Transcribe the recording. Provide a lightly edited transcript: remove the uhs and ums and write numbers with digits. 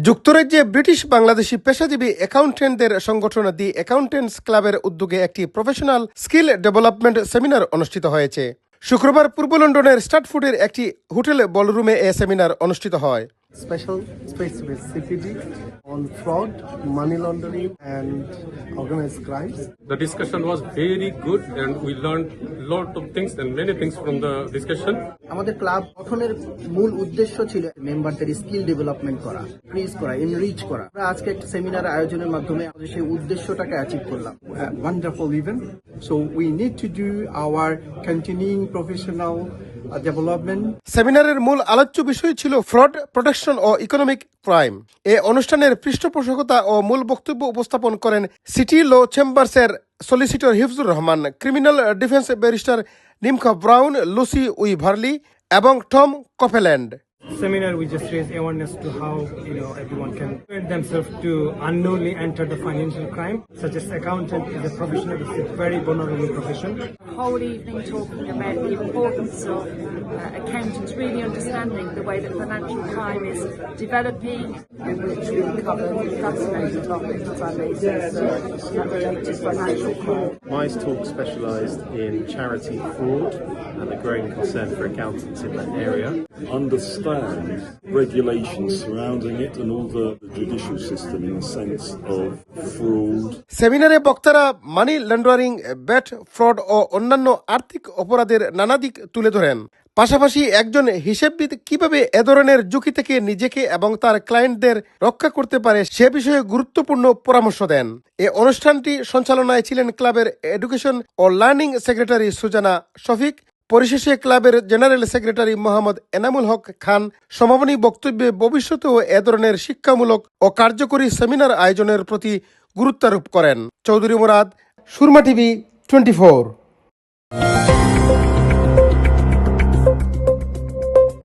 যুক্তরাজ্যে ব্রিটিশ বাংলাদেশি পেশাজীবী অ্যাকাউন্টেন্টদের সংগঠন দি অ্যাকাউন্টেন্টস ক্লাবের উদ্যোগে একটি প্রফেশনাল স্কিল ডেভেলপমেন্ট সেমিনার অনুষ্ঠিত হয়েছে। শুক্রবার পূর্ব লন্ডনের স্ট্রাটফোর্ডের একটি হোটেল বলরুমে এ সেমিনার অনুষ্ঠিত হয়। Special space with CPD on fraud, money laundering and organized crimes. The discussion was very good and we learned a lot of things and many things from the discussion. আমাদের club গঠনের মূল উদ্দেশ্য ছিল মেম্বারদের skill development করা, increase করা, enrich করা। আমরা আজকে একটা সেমিনার আয়োজনের মাধ্যমে আমাদের সেই উদ্দেশ্যটাকে অ্যাচিভ করলাম। Wonderful event. So we need to do our continuing professional development. সেমিনারের মূল আলোচ্য বিষয় ছিল ফ্রড প্রোটেকশন ও ইকোনমিক ক্রাইম। এ অনুষ্ঠানের পৃষ্ঠপোষকতা ও মূল বক্তব্য উপস্থাপন করেন সিটি ল চেম্বার্সের solicitor Hifzur Rahman, criminal defence barrister Nimkha Brown, Lucy Waverley এবং Tom Copeland. Seminar we just raise awareness to how everyone can prevent themselves to unknowingly enter the financial crime, such as accountant is a profession, it's a very vulnerable profession. Whole evening talking about the importance of accountants really understanding the way that financial crime is developing. Which really covered fascinating topics that relate to financial crime. My talk specialised in charity fraud and the growing concern for accountants in that area. Understand regulations surrounding it and all the judicial system in the sense of fraud. সেমিনারে বক্তারা money laundering, bat, fraud ও অন্যান্য আর্থিক অপরাধের নানা দিক তুলে ধরেন। পাশাপাশি একজন হিসেববিদ কিভাবে এ ধরনের ঝুঁকি থেকে নিজেকে এবং তার ক্লায়েন্টদের রক্ষা করতে পারে সে বিষয়ে গুরুত্বপূর্ণ পরামর্শ দেন। এ অনুষ্ঠানটি সঞ্চালনায় ছিলেন ক্লাবের এডুকেশন ও লার্নিং সেক্রেটারি সুজানা শফিক। পরিশেষে ক্লাবের জেনারেল সেক্রেটারি মোহাম্মদ এনামুল হক খান সমাপনী বক্তব্যে ভবিষ্যতেও এ ধরনের শিক্ষামূলক ও কার্যকরী সেমিনার আয়োজনের প্রতি গুরুত্বারোপ করেন। চৌধুরী মুরাদ, সুরমা টিভি 24।